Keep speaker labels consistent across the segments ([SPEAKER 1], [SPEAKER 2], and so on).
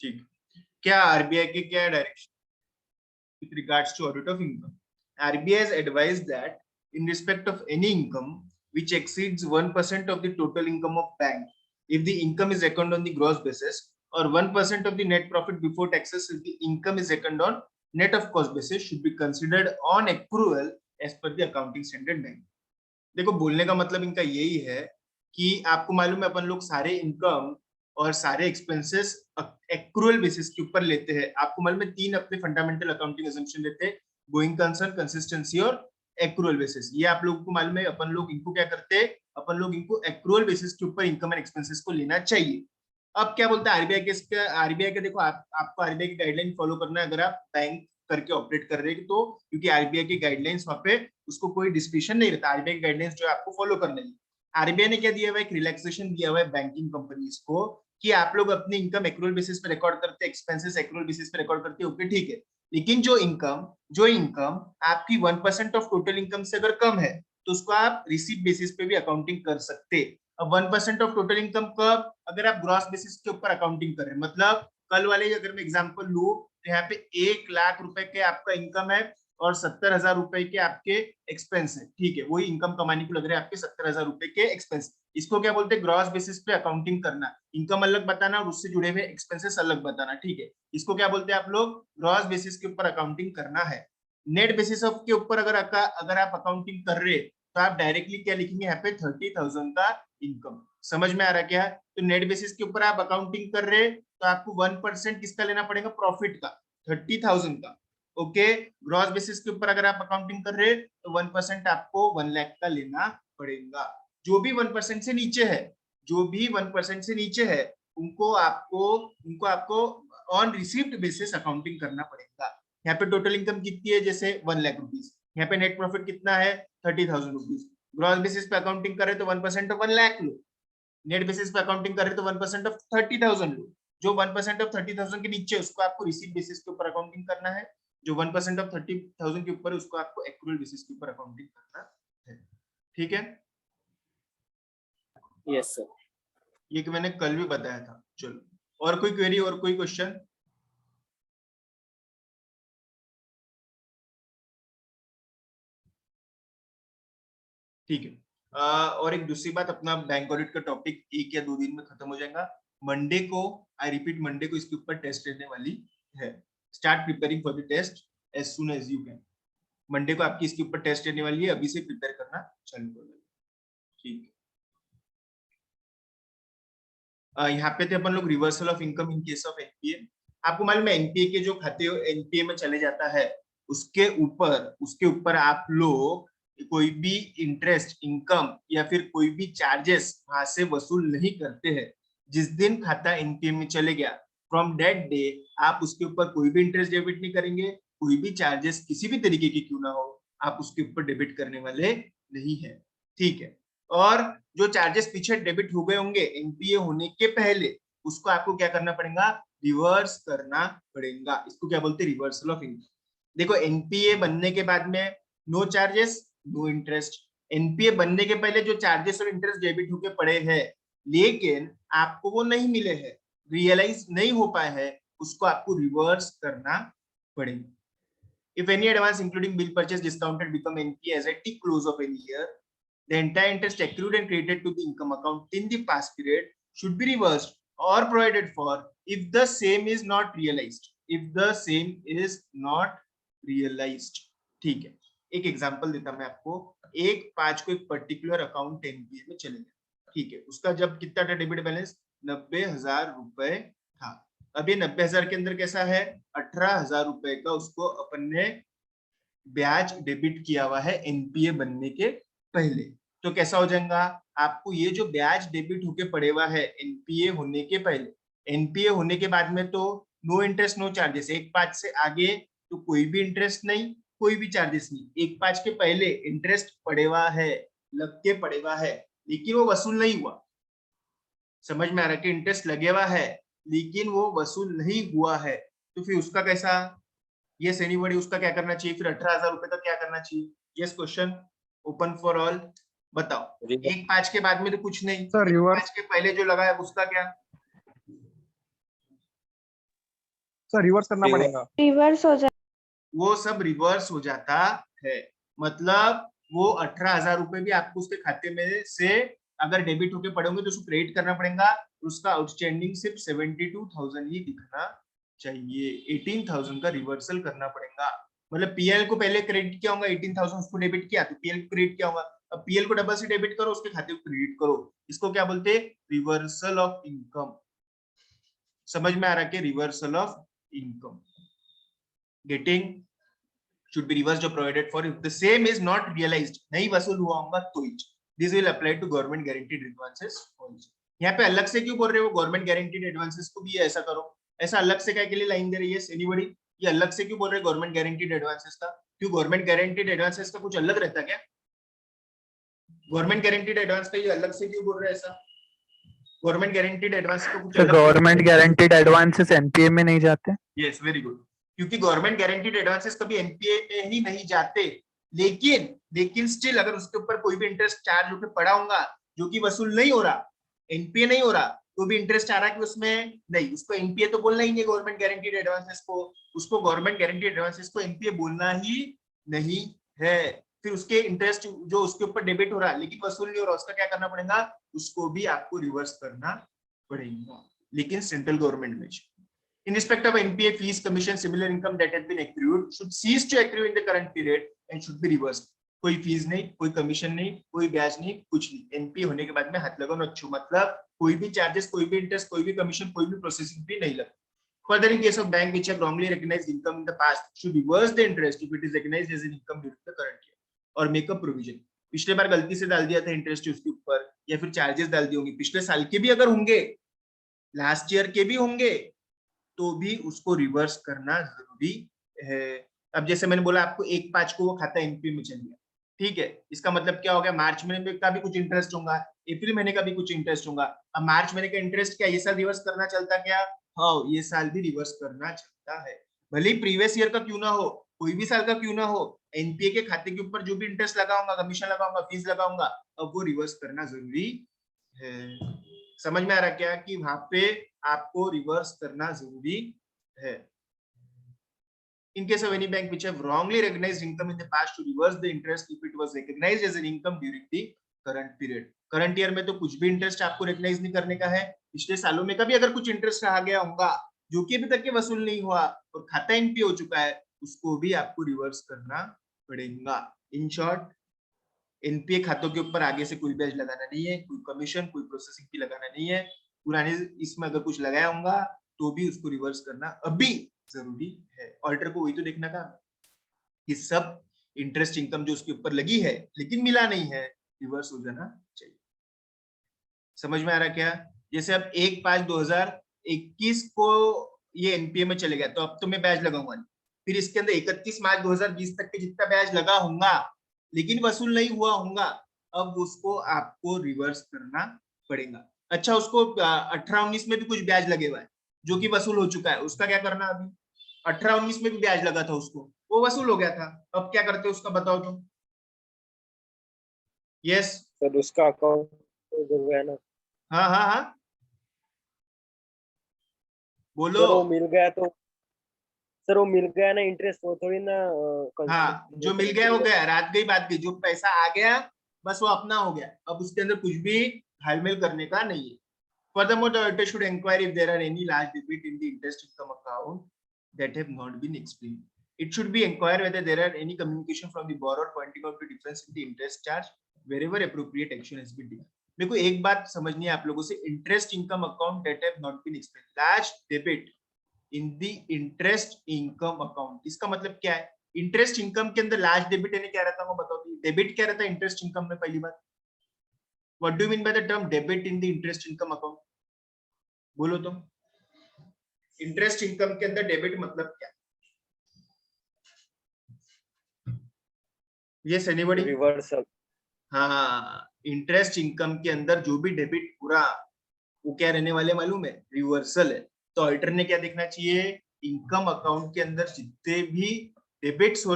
[SPEAKER 1] ठीक, क्या आरबीआई की क्या direction with regards to audit of income? RBI has advised that in respect of any income which exceeds 1% of the total income of bank, if the income is reckoned on the gross basis, or 1% of the net profit before taxes if the income is reckoned on net of cost basis, should be considered on accrual as per the accounting standard 9. देखो बोलने का मतलब इनका यही है कि आपको मालूम है अपन लोग सारे इनकम और सारे एक्सपेंसेस एक्रूअल बेसिस के ऊपर लेते हैं। आपको मालूम है तीन अपने फंडामेंटल अकाउंटिंग अजम्पशन लेते हैं, गोइंग कंसर्न, कंसिस्टेंसी और एक्रूअल बेसिस। ये आप लोगों को मालूम है। अपन लोग इनको क्या करते हैं, अपन लोग इनको एक्रूअल बेसिस के ऊपर इनकम एंड एक्सपेंसेस को लेना चाहिए। अब क्या बोलता है आरबीआई के, इसका आरबीआई का देखो आपको आरबीआई की गाइडलाइन फॉलो करना है अगर आप बैंक करके ऑपरेट कर रहे हैं तो, क्योंकि आरबीआई की गाइडलाइंस वहां पे उसको कोई डिस्क्रिप्शन नहीं रहता। आरबीआई की गाइडलाइंस जो है आपको फॉलो करना है। आरबीआई ने क्या दिया हुआ है, एक रिलैक्सेशन दिया हुआ है बैंकिंग कंपनीज को कि आप लोग अपनी इनकम एक्रूअल बेसिस पे रिकॉर्ड करते हैं, एक्सपेंसेस एक्रूअल बेसिस पे रिकॉर्ड करते हैं, ओके ठीक है। लेकिन जो इनकम आपकी 1% ऑफ टोटल इनकम से अगर कम है तो उसको आप रिसीट बेसिस पे भी अकाउंटिंग कर सकते। अब 1% ऑफ टोटल इनकम कब, अगर आप ग्रॉस बेसिस के ऊपर अकाउंटिंग कर रहे हैं। मतलब कल वाले अगर मैं एग्जांपल लूं तो यहाँ पे 1 लाख रुपए के आपका इनकम है और 70,000 रुपए के आपके एक्सपेंस है, ठीक है। वही इनकम कमाने को लग रहे हैं आपके 70,000 रुपए के एक्सपेंस। इसको क्या बोलते हैं, ग्रॉस बेसिस पे अकाउंटिंग करना। इनकम अलग बताना और उससे जुड़े हुए एक्सपेंसेस अलग बताना, ठीक है। इसको क्या बोलते हैं आप लोग, ग्रॉस बेसिस के ऊपर अकाउंटिंग करना है। नेट बेसिस ऑफ के ऊपर अगर आप अकाउंटिंग कर रहे तो आप डायरेक्टली क्या लिखेंगे यहाँ पे, 30,000 का इनकम। समझ में आ रहा क्या है? तो नेट बेसिस के ऊपर आप अकाउंटिंग कर रहे तो आपको 1% किसका लेना पड़ेगा, प्रॉफिट का, 30,000 का, ओके। ग्रॉस बेसिस के ऊपर अगर आप अकाउंटिंग कर रहे तो 1% आपको 1 लाख का लेना पड़ेगा। जो भी 1% से नीचे है, जो भी 1% से नीचे है उनको आपको ऑन रिसीव्ड बेसिस अकाउंटिंग करना पड़ेगा। यहाँ पे टोटल इनकम कितनी है, जैसे 1 लाख रुपीज। यहाँ पे नेट प्रॉफिट कितना है, 30,000 रुपीज। ग्रॉस बेसिस पे अकाउंटिंग करे तो 1% of 1 lakh low, net basis पे अकाउंटिंग करे तो 1% ऑफ 30,000 लो। जो 1% ऑफ 30,000 के नीचे उसको आपको रिसीट बेसिस के ऊपर अकाउंटिंग करना है। जो 1% ऑफ 30,000 के ऊपर उसको आपको एक्रूअल बेसिस के ऊपर अकाउंटिंग करना है, ठीक है।
[SPEAKER 2] यस सर,
[SPEAKER 1] ये कि मैंने कल भी बताया था। चलो और कोई क्वेरी और कोई क्वेश्चन? ठीक है। और एक दूसरी बात, अपना बैंक ऑडिट का टॉपिक 1 या 2 दिन में खत्म हो जाएगा। मंडे को, आई रिपीट, मंडे को इसके ऊपर टेस्ट रहने वाली है। Start preparing for the test as soon as you can. Monday को आपकी इसके ऊपर टेस्ट रहने वाली है, अभी से प्रिपेयर करना चालू कर देना, ठीक है। यहाँ पे थे अपन लोग reversal of income in case of NPA. आपको मालूम है एनपीए के जो खाते एनपीए में चले जाता है उसके ऊपर आप लोग कोई भी इंटरेस्ट इनकम या फिर कोई भी चार्जेस वहां से वसूल नहीं करते हैं। जिस दिन खाता एनपीए में चले गया, फ्रॉम दैट डे आप उसके ऊपर कोई भी इंटरेस्ट डेबिट नहीं करेंगे, कोई भी चार्जेस किसी भी तरीके की क्यों ना हो आप उसके ऊपर डेबिट करने वाले नहीं है, ठीक है। और जो चार्जेस पीछे डेबिट हो गए होंगे एनपीए होने के पहले, उसको आपको क्या करना पड़ेगा, रिवर्स करना पड़ेगा। इसको क्या बोलते हैं, रिवर्सल ऑफ इनकम। देखो एनपीए बनने के बाद में no charges no interest. NPA बनने के पहले जो चार्जेस और इंटरेस्ट डेबिट होके पड़े हैं लेकिन आपको वो नहीं मिले हैं, रियलाइज नहीं हो पाए हैं, उसको आपको रिवर्स करना पड़ेगा। If any advance including bill purchase discounted become NPA as at the close of any year, the entire interest accrued and credited to the income account in the past period should be reversed or provided for if the same is not realized. If the same is not realized, ठीक है। एक example देता मैं आपको। 1/5 को एक particular account NPA में चले गए, ठीक है। उसका जब कितना था डेबिट बैलेंस, 90,000 रुपए था। अब ये 90,000 के अंदर कैसा है, 18,000 रुपए का उसको अपन ने ब्याज डेबिट किया हुआ है एनपीए बनने के पहले। तो कैसा हो जाएगा, आपको ये जो ब्याज डेबिट होके पड़े हुआ है एनपीए होने के पहले, एनपीए होने के बाद में तो नो इंटरेस्ट नो चार्जेस, 1/5 से आगे तो कोई भी इंटरेस्ट नहीं कोई भी चार्जेस नहीं। 1/5 के पहले इंटरेस्ट पड़े हुआ है, लग के पड़े हुआ है, लेकिन वो वसूल नहीं हुआ। समझ में आ रहा है कि इंटरेस्ट लगे हुआ है लेकिन वो वसूल नहीं हुआ है, तो फिर उसका कैसा, यस एनीबॉडी, उसका क्या करना चाहिए, फिर 18,000 रुपए का क्या करना चाहिए? Yes question open for all, बताओ। 1/5 के बाद में तो कुछ नहीं,
[SPEAKER 3] सर
[SPEAKER 1] 1/5 के पहले जो लगा है उसका क्या?
[SPEAKER 2] सर रिवर्स करना
[SPEAKER 1] Reverse.
[SPEAKER 2] पड़ेगा।
[SPEAKER 3] रिवर्स हो जाए।
[SPEAKER 1] वो सब रिवर्स हो जाता है। मतलब वो 18,000 रुपए भी आपको उसके खाते में से अगर डेबिट होके पड़े होंगे तो उसको क्रेडिट करना पड़ेगा। उसका आउटस्टैंडिंग सिर्फ 72,000 ही दिखना चाहिए। 18,000 का रिवर्सल करना पड़ेगा। मतलब पीएल को पहले क्रेडिट किया होगा, 18,000 उसको डेबिट किया तो पीएल को क्रेडिट किया होगा। अब पीएल को डबल से डेबिट करो, उसके खाते को क्रेडिट करो। इसको क्या बोलते हैं? Reversal of income. समझ में आ रहा है कि reversal of income getting should be reversed or provided for if the same is not realized, नहीं वसूल हुआ होगा तो ही। This will apply to government guaranteed advances also. यहाँ पे अलग से क्यों बोल रहे हो गवर्नमेंट गारंटीड एडवांसेस को भी ऐसा करो? ऐसा अलग से क्या के लिए लाइन दे रही है एनीबॉडी? ये अलग से क्यों बोल रहे हैं गवर्नमेंट गारंटीड एडवांसेस का? क्यों गवर्नमेंट गारंटीड एडवांसेस का कुछ अलग रहता क्या? गवर्नमेंट गारंटीड एडवांस का ये अलग से क्यों बोल रहे हैं ऐसा? गवर्नमेंट गारंटीड एडवांस का कुछ अलग?
[SPEAKER 4] गवर्नमेंट गारंटीड एडवांसेस एनपीए में नहीं जाते।
[SPEAKER 1] Yes, very good. क्योंकि गवर्नमेंट गारंटीड एडवांसेस कभी एनपीए में ही नहीं जाते, लेकिन स्टिल अगर उसके ऊपर कोई भी इंटरेस्ट चार्ज होकर पड़ा होगा जो कि वसूल नहीं हो रहा, एनपीए नहीं हो रहा, तो भी इंटरेस्ट आ रहा है कि उसमें नहीं, उसको एनपीए तो बोलना ही नहीं गवर्नमेंट गारंटीड एडवांसेस को। उसको गवर्नमेंट गारंटीड एडवांसेस को एनपीए बोलना ही नहीं है। फिर उसके इंटरेस्ट जो उसके ऊपर डेबिट हो रहा है लेकिन वसूल नहीं हो रहा, उसका क्या करना पड़ेगा? उसको भी आपको रिवर्स करना पड़ेगा, लेकिन सेंट्रल गवर्नमेंट में। In respect of NPA, fees, commission, similar income that has been accrued should cease to accrue in the current period and should be reversed. कोई फीस नहीं, कोई कमीशन नहीं, कोई ब्याज नहीं, कुछ नहीं। एनपीए होने के बाद में हाथ लगाओ अच्छू, मतलब कोई भी चार्जेस, कोई भी इंटरेस्ट, कोई भी कमीशन, कोई भी प्रोसेसिंग फी नहीं लगता। Further, in case of bank which have wrongly recognized income in the past, should reverse the interest if it is recognized as an income during the current year, और make a provision. पिछले बार गलती से डाल दिया था interest उसके ऊपर, या फिर चार्जेस डाल दिए होंगे, पिछले साल के भी अगर होंगे, लास्ट ईयर के भी होंगे, तो भी उसको रिवर्स करना जरूरी है। अब जैसे मैंने बोला आपको 1/5 को वो खाता एनपीए में चल गया, ठीक है, इसका मतलब क्या हो गया? मार्च महीने का भी कुछ इंटरेस्ट होगा, अप्रैल महीने का भी कुछ इंटरेस्ट होगा। अब मार्च महीने का इंटरेस्ट क्या ये साल रिवर्स करना चलता क्या? हाँ, ये साल भी रिवर्स करना चलता है, भले ही प्रीवियस ईयर का क्यों ना हो, कोई भी साल का क्यों ना हो। एनपीए के खाते के ऊपर जो भी इंटरेस्ट लगाऊंगा, कमीशन लगाऊंगा, फीस लगाऊंगा, अब वो रिवर्स करना जरूरी है। समझ में आ रहा क्या कि वहां पे आपको रिवर्स करना जरूरी है। In case of any bank which have wrongly recognized income in the past, to reverse the interest if it was recognized as an income during the current period. Current year में तो कुछ भी interest आपको recognise नहीं करने का है। पिछले सालों में कभी अगर कुछ इंटरेस्ट रहा गया होगा जो कि अभी तक के वसूल नहीं हुआ और खाता एनपीए हो चुका है, उसको भी आपको रिवर्स करना पड़ेगा। इन शॉर्ट, एनपीए खातों के ऊपर आगे से कोई ब्याज लगाना नहीं है, कोई कमीशन, कोई प्रोसेसिंग फी लगाना नहीं है। पुराने इसमें अगर कुछ लगाया होगा तो भी उसको रिवर्स करना अभी जरूरी है। ऑडिटर को वही तो देखना था कि सब इंटरेस्ट इनकम जो उसके ऊपर लगी है लेकिन मिला नहीं है, रिवर्स हो जाना चाहिए। समझ में आ रहा क्या? जैसे अब 1/5/2021 को ये एनपीए में चले गया, तो अब तो मैं ब्याज लगाऊंगा नहीं, फिर इसके अंदर 31 मार्च 2020 तक के जितना ब्याज लगा होगा लेकिन वसूल नहीं हुआ होगा, अब उसको आपको रिवर्स करना पड़ेगा। अच्छा, उसको 18-19 में भी कुछ ब्याज लगे हुआ है जो कि वसूल हो चुका है, उसका क्या करना? अभी 18-19 में भी ब्याज लगा था उसको, वो वसूल हो गया था, अब क्या करते उसका बताओ तुम? यस
[SPEAKER 5] सर उसका अकाउंट जो है ना,
[SPEAKER 1] हाँ हाँ हाँ बोलो।
[SPEAKER 5] सर वो मिल गया तो, सर वो मिल गया ना इंटरेस्ट, वो थोड़ी ना
[SPEAKER 1] हाँ, जो मिल गया वो गया, रात गई बात गई, जो पैसा आ गया बस वो अपना हो गया, अब उसके अंदर कुछ भी घालमेल करने का नहीं है। Furthermore, the auditor should inquire if there are any large debit in the interest income account that have not been explained. It should be inquired whether there are any communication from the borrower pointing out the difference in the interest charge wherever appropriate action has been taken. मेरे को एक बात समझनी है आप लोगों से, interest income account that have not been explained, large debit in the interest income account, इसका मतलब क्या है? इंटरेस्ट इनकम के अंदर लार्ज डेबिट यानी क्या रहता है वो बताओ। डेबिट क्या रहता है इंटरेस्ट इनकम में? पहली बात, what do you mean by the term debit in the interest income account? बोलो तुम, इंटरेस्ट इनकम के अंदर डेबिट मतलब क्या? Yes anybody?
[SPEAKER 5] रिवर्सल।
[SPEAKER 1] हाँ, इंटरेस्ट इनकम के अंदर जो भी डेबिट पूरा वो क्या रहने वाले मालूम है? रिवर्सल है। तो ऑडिटर ने क्या देखना चाहिए? इनकम अकाउंट के अंदर जितने भी डेबिट्स हो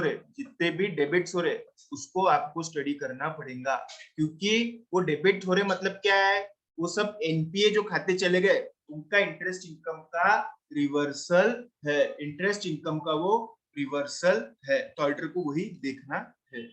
[SPEAKER 1] रहे उसको आपको स्टडी करना पड़ेगा, क्योंकि वो डेबिट हो रहे मतलब क्या है? वो सब एनपीए जो खाते चले गए उनका इंटरेस्ट इनकम का रिवर्सल है, इंटरेस्ट इनकम का वो रिवर्सल है, तो ऑडिटर को वही देखना है।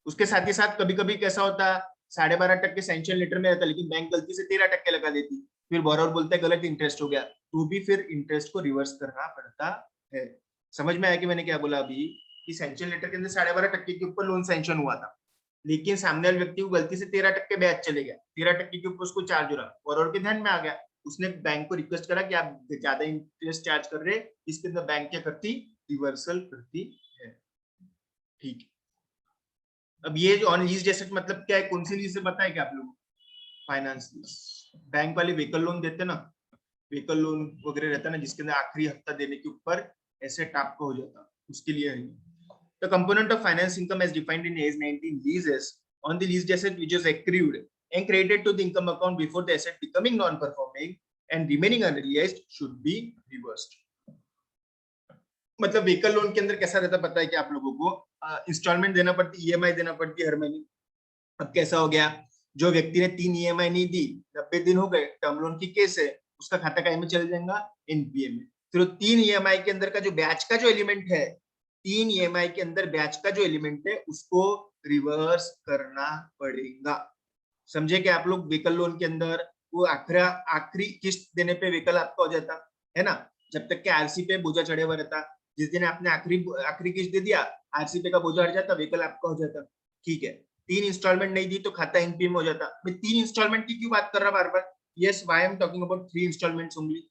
[SPEAKER 1] उसके साथ ही साथ कभी कभी कैसा होता है 12.5% सैंक्शन लेटर में रहता, लेकिन बैंक गलती से 13% लगा देती, फिर बोरोवर बोलता है गलत इंटरेस्ट हो गया, तो भी फिर इंटरेस्ट को रिवर्स करना पड़ता है। समझ में आया कि मैंने क्या बोला अभी, कि सैंक्शन लेटर के अंदर 12.5% के ऊपर लोन सैंक्शन हुआ था, लेकिन सामने वाले व्यक्ति को गलती से 13% ब्याज चले गया, 13% के ऊपर उसको चार्ज हो रहा, बोरोवर के ध्यान में आ गया, उसने बैंक को रिक्वेस्ट करा कि आप ज्यादा इंटरेस्ट चार्ज कर रहे, इसके अंदर बैंक क्या करती, रिवर्सल करती है। ठीक है, अब ये जो ऑन लीज एसेट मतलब क्या है, कौन सी लीज से पता है क्या आप लोग, फाइनेंस लीज। बैंक वाले व्हीकल लोन देते ना, व्हीकल लोन वगैरह रहता है ना, जिसके अंदर आखिरी हफ्ता देने के ऊपर एसेट आपका हो जाता, उसके लिए है। The component of finance income as defined in AS 19 leases on the leased asset which is accrued and credited to the income account before the asset becoming non-performing and remaining unrealized should be reversed. मतलब vehicle loan के अंदर कैसा रहता पता है कि आप लोगों को इंस्टॉलमेंट देना पड़ती, ईएमआई देना पड़ती है हर महीने। अब कैसा हो गया, जो व्यक्ति ने 3 ईएमआई नहीं दी, 90 दिन हो गए, टर्म लोन की केस है, उसका खाता काय में चल जाएगा, एनपीए में। फिर 3 ईएमआई के अंदर का जो ब्याज का जो एलिमेंट है, 3 ईएमआई के अंदर ब्याज का जो एलिमेंट है उसको रिवर्स करना पड़ेगा। समझे कि आप लोग, व्हीकल लोन के अंदर वो आखिरी किस्त देने पे व्हीकल आपका हो जाता है ना, जब तक के आरसी पे बोझा चढ़े हुआ रहता, जिस दिन आपने आखिरी किस्त दे दिया, आरसी पे का बोझा हट जाता, व्हीकल आपका हो जाता। ठीक है, 3 इंस्टॉलमेंट नहीं दी तो खाता एनपीए में हो जाता। मैं 3 इंस्टॉलमेंट की क्यों बात कर रहा बार बार, yes why I am talking about 3 installments only.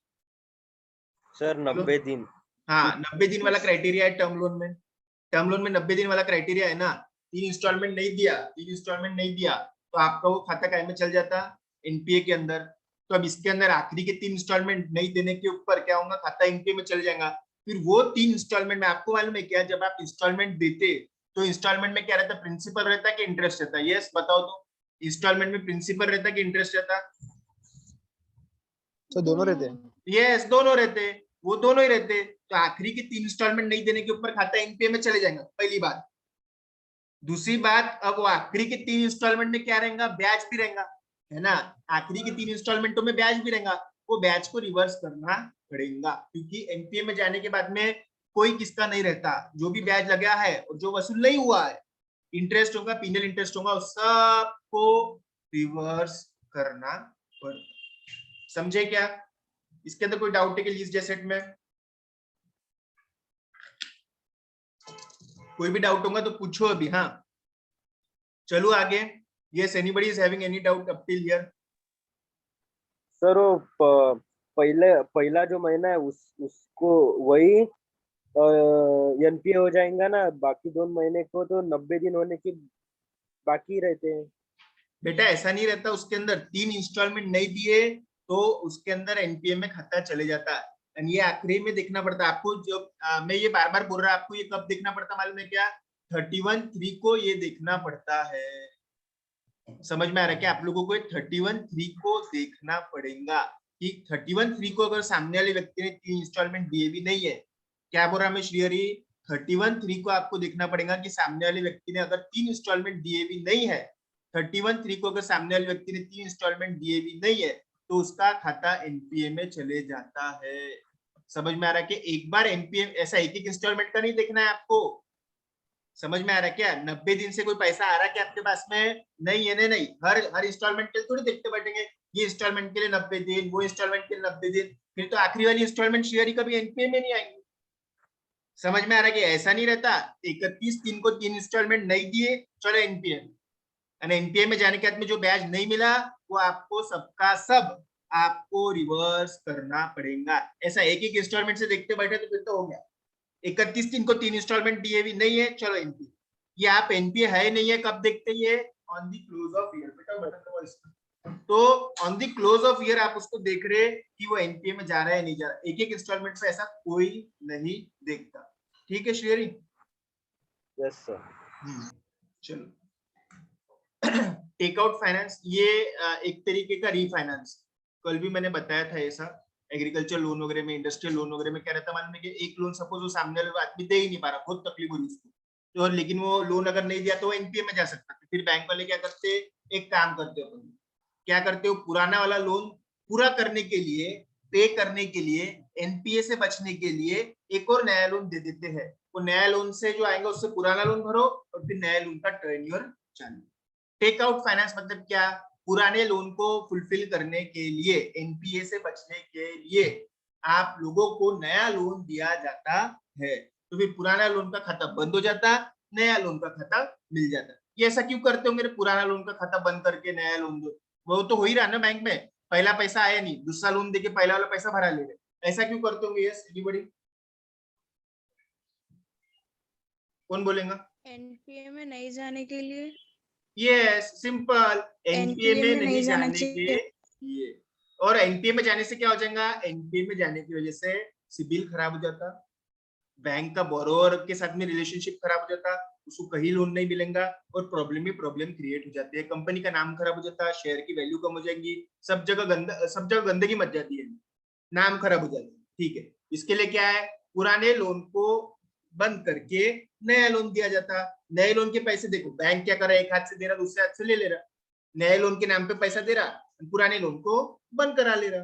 [SPEAKER 5] Sir 90 दिन।
[SPEAKER 1] हाँ, 90 दिन वाला क्राइटेरिया है टर्म लोन में, टर्म लोन में 90 दिन वाला क्राइटेरिया है ना, 3 इंस्टॉलमेंट नहीं दिया, 3 इंस्टॉलमेंट नहीं दिया तो आपका वो खाता काय में चल जाता, एनपीए के अंदर। तो अब इसके अंदर आखिरी के 3 इंस्टॉलमेंट नहीं देने के ऊपर क्या होगा, खाता एनपीए में चल जाएगा। फिर वो 3 इंस्टॉलमेंट में आपको मालूम है क्या, जब आप इंस्टॉलमेंट देते तो इंस्टॉलमेंट में क्या रहता, प्रिंसिपल रहता है कि इंटरेस्ट रहता है, यस बताओ तो, इंस्टॉलमेंट में प्रिंसिपल रहता है कि इंटरेस्ट रहता,
[SPEAKER 2] तो दोनों रहते हैं।
[SPEAKER 1] यस दोनों रहते, वो दोनों ही रहते। तो आखिरी के 3 इंस्टॉलमेंट नहीं देने के ऊपर खाता एनपीए में चले जाएगा, पहली बात। दूसरी बात, अब वो आखिरी के 3 इंस्टॉलमेंट में क्या रहेगा, ब्याज भी रहेगा, है ना, आखिरी के 3 इंस्टॉलमेंटों में ब्याज भी रहेगा, वो ब्याज को रिवर्स करना पड़ेगा, क्योंकि एनपीए में जाने के बाद में कोई किसका नहीं रहता, जो भी ब्याज लगा है और जो वसूल नहीं हुआ है, इंटरेस्ट होगा, पीनल इंटरेस्ट होगा, उस सबको रिवर्स करना पड़ता। समझे क्या, इसके अंदर कोई डाउट है कि लीज एसेट में कोई भी डाउट होगा तो पूछो अभी। हाँ चलो आगे, yes anybody is having any doubt up till here.
[SPEAKER 5] Sir वो पहला जो महीना है उसको वही एनपीए हो जाएगा ना, बाकी 2 महीने को तो 90 दिन होने के बाकी रहते हैं।
[SPEAKER 1] बेटा ऐसा नहीं रहता, उसके अंदर 3 इंस्टॉलमेंट नहीं दिए तो उसके अंदर एनपीए में खाता चले जाता है, ये आखिरी में देखना पड़ता है आपको। जो मैं ये बार बार बोल रहा आपको, ये कब देखना पड़ता मालूम है क्या, 31/3 को ये देखना पड़ता है। समझ में आ रहा है क्या आप लोगों को, 31/3 को देखना पड़ेगा कि 31/3 को अगर सामने वाले व्यक्ति ने 3 इंस्टॉलमेंट दिए भी नहीं है, क्या बोल रहा मैं श्रीहरि, 31/3 को आपको देखना पड़ेगा कि सामने वाले व्यक्ति ने अगर 3 इंस्टॉलमेंट दिए भी नहीं है, 31/3 को अगर सामने वाले व्यक्ति ने 3 इंस्टॉलमेंट दिए भी नहीं है तो उसका खाता एनपीए में चले जाता है। समझ में आ रहा है कि एक बार एनपीए, ऐसा एक एक इंस्टॉलमेंट का नहीं देखना है आपको। समझ में आ रहा है क्या, 90 दिन से कोई पैसा आ रहा है क्या आपके पास में, नहीं है, नहीं, हर इंस्टॉलमेंट के लिए थोड़ी देखते बैठेंगे, ये इंस्टॉलमेंट के लिए 90 दिन, वो इंस्टॉलमेंट के लिए 90 दिन, फिर तो आखिरी वाली इंस्टॉलमेंट शेयर ही कभी एनपीए में नहीं आएंगे। समझ में आ रहा है कि ऐसा नहीं रहता 31/3 को 3 इंस्टॉलमेंट नहीं दिए चलो एनपीए, एनपीए में जाने के बाद में जो ब्याज नहीं मिला वो आपको सबका सब आपको रिवर्स करना पड़ेगा। ऐसा एक एक इंस्टॉलमेंट से देखते बैठे तो फिर तो हो गया, 31/3 को 3 इंस्टॉलमेंट दिए भी नहीं है चलो एनपीए, ये आप एनपीए है नहीं है कब देखते हैं, on the close of year. बेटा बटन दबाओ इसका, तो on the close of year आप उसको देख रहे कि वो एनपीए में जा रहा है नहीं जा रहा, एक एक इंस्टॉलमेंट पे ऐसा कोई नहीं देखता। ठीक है श्रेयरी,
[SPEAKER 5] यस सर।
[SPEAKER 1] चलो टेक आउट फाइनेंस, ये एक तरीके का रीफाइनेंस, कल भी मैंने बताया था ऐसा, एग्रीकल्चर लोन वगैरह में, इंडस्ट्रियल लोन वगैरह में क्या रहता है मालूम है कि एक लोन सपोज वो सामने वाला आदमी दे ही नहीं पा रहा, बहुत तकलीफ हो रही उसको, तो लेकिन वो लोन अगर नहीं दिया तो वो एनपीए में जा सकता है। फिर बैंक वाले क्या करते, एक काम करते हो, क्या करते हो, पुराना वाला लोन पूरा करने के लिए, पे करने के लिए, एनपीए से बचने के लिए एक और नया लोन दे देते हैं। वो नया लोन से जो आएगा उससे पुराना लोन भरो और फिर नया लोन का टर्न्योर चालू। टेक आउट फाइनेंस मतलब क्या? पुराने लोन को फुलफिल करने के लिए, एनपीए से बचने के लिए आप लोगों को नया लोन दिया जाता है। तो फिर पुराना लोन का खाता बंद हो जाता, नया लोन का खाता मिल जाता। ये ऐसा क्यों करते हो? मेरे पुराना लोन का खाता बंद करके नया लोन दो, वो तो हो ही रहा ना बैंक में। पहला पैसा आया नहीं, दूसरा लोन देके पहला वाला पैसा भरा ले रहे। ऐसा क्यों करते होंगे? Yes anybody? कौन बोलेगा?
[SPEAKER 2] एनपीए में नहीं जाने के लिए।
[SPEAKER 1] यस सिंपल, एनपीए में नहीं
[SPEAKER 2] जाना
[SPEAKER 1] जाने के
[SPEAKER 2] चाहिए।
[SPEAKER 1] लिए। और एनपीए में जाने से क्या हो जाएगा? एनपीए में जाने की वजह से सिबिल खराब हो जाता, बैंक का बोरोवर के साथ में रिलेशनशिप खराब हो जाता, उसको कहीं लोन नहीं मिलेगा और प्रॉब्लम ही प्रॉब्लम क्रिएट हो जाती है। कंपनी का नाम खराब हो जाता है, शेयर की वैल्यू कम हो जाएगी, सब जगह गंदगी मच जाती है, नाम खराब हो जाता है। ठीक है, इसके लिए क्या है? पुराने लोन को बंद करके नया लोन दिया जाता। नए लोन के पैसे देखो, बैंक क्या कर रहा है, एक हाथ से दे रहा, दूसरे हाथ से ले रहा। नए लोन के नाम पे पैसा दे रहा, पुराने लोन को बंद करा ले रहा।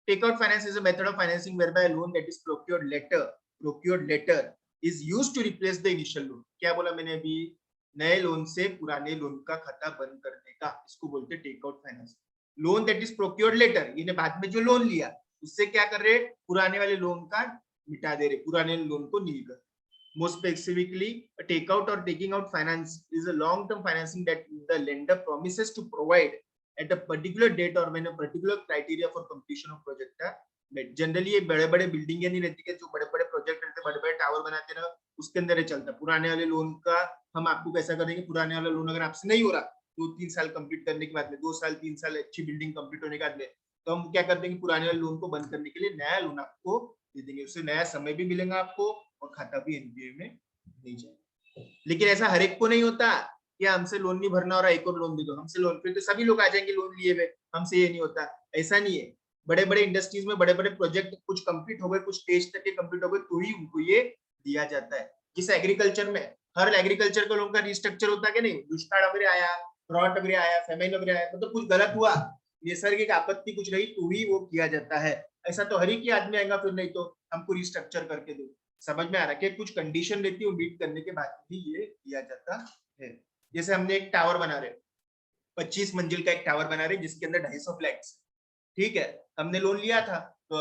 [SPEAKER 1] Take out finance is a method of financing whereby a loan that is procured later is used to replace the initial loan। क्या बोला मैंने अभी? नए लोन से पुराने लोन का खाता बंद करने का, इसको बोलते हैं take out finance. Loan that is procured later, यानी बाद में जो लोन लिया उससे क्या कर रहे? पुराने वाले लोन का मिटा दे रहे, पुराने लोन को नील कर। More specifically, a takeout or taking out finance is a long-term financing that the lender promises to provide at a particular date or when a particular criteria for completion of project है। Generally ये बड़े-बड़े building नहीं रहती है, जो बड़े-बड़े project रहते हैं, बड़े-बड़े टावर बनाते हैं ना, उसके अंदर ये चलता है। पुराने वाले लोन का हम आपको कैसा करेंगे? पुराने वाला लोन अगर आपसे नहीं हो रहा 2-3 साल कंप्लीट करने के बाद में, 2 साल 3 साल अच्छी बिल्डिंग कंप्लीट होने के बाद में, तो हम क्या कर देंगे? पुराने वाले लोन को बंद करने के लिए नया लोन आपको दे देंगे। उससे नया समय भी मिलेगा आपको और खाता भी एनपीए में नहीं जाएगा। लेकिन ऐसा हर एक को नहीं होता कि हमसे लोन नहीं भरना हो रहा, एक और लोन दे दो, हमसे लोन, फिर तो सभी लोग आ जाएंगे लोन लिए हुए, हमसे ये नहीं होता। ऐसा नहीं है, बड़े बड़े इंडस्ट्रीज में बड़े बड़े प्रोजेक्ट कुछ कंप्लीट हो गए, कुछ स्टेज तक के कंप्लीट हो गए, तो ही उनको ये दिया जाता है। जैसे एग्रीकल्चर में, हर एग्रीकल्चर के लोगों का रिस्ट्रक्चर होता है कि नहीं? दुष्काल वगैरह आया, ड्रॉट वगैरह आया, फेमाइन वगैरह आया, मतलब कुछ गलत हुआ, नैसर्गिक आपत्ति कुछ रही, तो ही वो किया जाता है। ऐसा तो हर एक ही आदमी आएगा फिर नहीं तो हमको रिस्ट्रक्चर करके दो। समझ में आ रहा है कि कुछ कंडीशन रहती है, वो मीट करने के बाद ही ये किया जाता है। जैसे हमने एक टावर बना रहे, 25 मंजिल का एक टावर बना रहे जिसके अंदर 250 फ्लैट्स, ठीक है, हमने लोन लिया था तो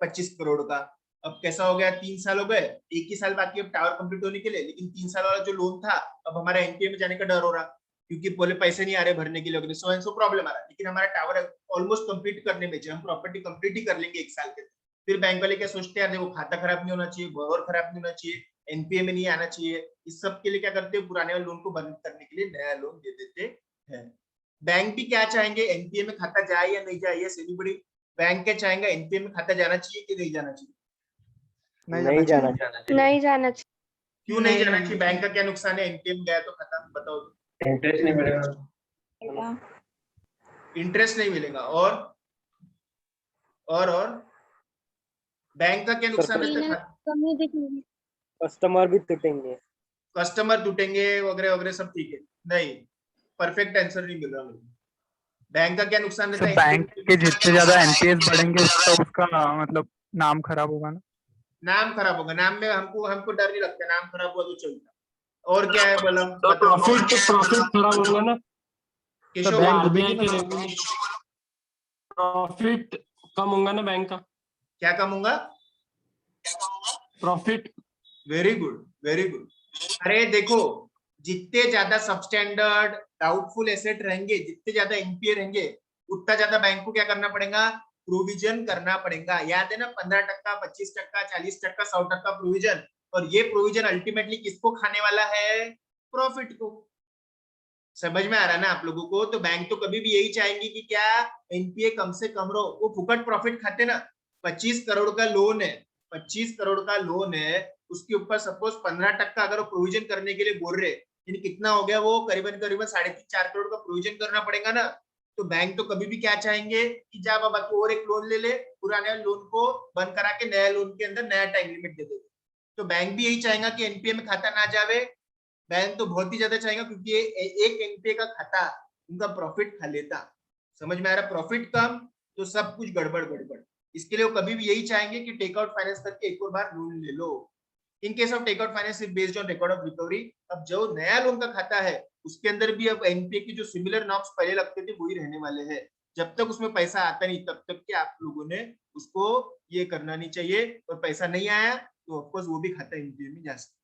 [SPEAKER 1] 25 करोड़ का। अब कैसा हो गया? 3 साल हो गए, एक ही साल बाकी अब टावर कंप्लीट होने के लिए, लेकिन 3 साल वाला जो लोन था अब हमारा एनपीए में जाने का डर हो रहा, क्योंकि बोले पैसे नहीं आ रहे भरने के लिए, सो एंड सो प्रॉब्लम आ रहा है। लेकिन हमारा टावर ऑलमोस्ट कंप्लीट करने में, हम प्रॉपर्टी कंप्लीट ही कर लेंगे 1 साल के। फिर बैंक वाले क्या सोचते हैं? देखो खाता खराब नहीं होना चाहिए, बोरोवर खराब नहीं होना चाहिए, एनपीए में नहीं आना चाहिए, इस सब के लिए क्या करते हैं? पुराने वाले लोन को बंद करने के लिए नया लोन दे देते हैं। बैंक भी क्या चाहेंगे? एनपीए में खाता जाए या नहीं जाए? Yes anybody? बैंक क्या चाहेंगे? एनपीए में खाता जाना चाहिए कि नहीं जाना चाहिए?
[SPEAKER 5] नहीं जाना चाहिए।
[SPEAKER 2] नहीं जाना चाहिए।
[SPEAKER 1] क्यों नहीं जाना चाहिए? बैंक का क्या नुकसान है? एनपीए में गया तो खाता, बताओ।
[SPEAKER 3] इंटरेस्ट नहीं मिलेगा।
[SPEAKER 1] इंटरेस्ट नहीं मिलेगा और बैंक का क्या नुकसान रहता है?
[SPEAKER 2] कमी दिखेगी।
[SPEAKER 5] कस्टमर भी टूटेंगे।
[SPEAKER 1] कस्टमर टूटेंगे वगैरह वगैरह सब ठीक है। नहीं, परफेक्ट आंसर नहीं मिल रहा मुझे। बैंक का क्या नुकसान रहता है?
[SPEAKER 4] बैंक के जितने ज्यादा एनपीएस बढ़ेंगे उसका मतलब नाम खराब होगा ना।
[SPEAKER 1] नाम खराब होगा। नाम में हमको डर नहीं लगता, नाम खराब हुआ तो चलता। और क्या है बलम?
[SPEAKER 3] तो प्रॉफिट खराब होगा ना।
[SPEAKER 1] केशव,
[SPEAKER 3] बैंक आरबीआई के प्रॉफिट कम होगा ना बैंक का।
[SPEAKER 1] क्या कम होगा?
[SPEAKER 3] Profit.
[SPEAKER 1] Very good, very good. अरे देखो, जितने ज्यादा सबस्टैंडर्ड डाउटफुल एसेट रहेंगे, जितने ज्यादा एनपीए रहेंगे, उतना ज्यादा बैंक को क्या करना पड़ेगा? प्रोविजन करना पड़ेगा। याद है ना? 15%, 25%, 40%, 100% प्रोविजन। और ये प्रोविजन अल्टीमेटली किसको खाने वाला है? प्रॉफिट को। समझ में आ रहा है ना आप लोगों को? तो बैंक तो कभी भी यही चाहेंगी कि क्या एनपीए कम से कम रहो। वो फुकट प्रॉफिट खाते ना। 25 करोड़ का लोन है, 25 करोड़ का लोन है, उसके ऊपर सपोज 15% अगर वो प्रोविजन करने के लिए बोल रहे, यानी कितना हो गया? वो करीबन 3.5-4 करोड़ का प्रोविजन करना पड़ेगा ना। तो बैंक तो कभी भी क्या चाहेंगे कि जा बाबा तू और एक लोन ले ले, पुराने लोन को बंद करा के नया लोन के अंदर नया टाइम लिमिट दे दे। तो बैंक भी यही चाहेगा कि एनपीए में खाता ना जावे। बैंक तो बहुत ही ज्यादा चाहेगा, क्योंकि एक एनपीए का खाता उनका प्रॉफिट खा लेता। समझ में आ रहा? प्रॉफिट कम, तो सब कुछ गड़बड़ गड़बड़। इसके लिए वो कभी भी यही चाहेंगे कि टेक आउट फाइनेंस करके एक और बार लोन ले लो। In case of take out finance based on record of recovery, अब जो नया लोन का खाता है उसके अंदर भी अब एनपीए की जो सिमिलर नॉर्म्स पहले लगते थे वही रहने वाले हैं। जब तक उसमें पैसा आता नहीं तब तक के आप लोगों ने उसको ये करना नहीं चाहिए, और पैसा नहीं आया तो ऑफकोर्स वो भी खाता एनपीए में जा सकता।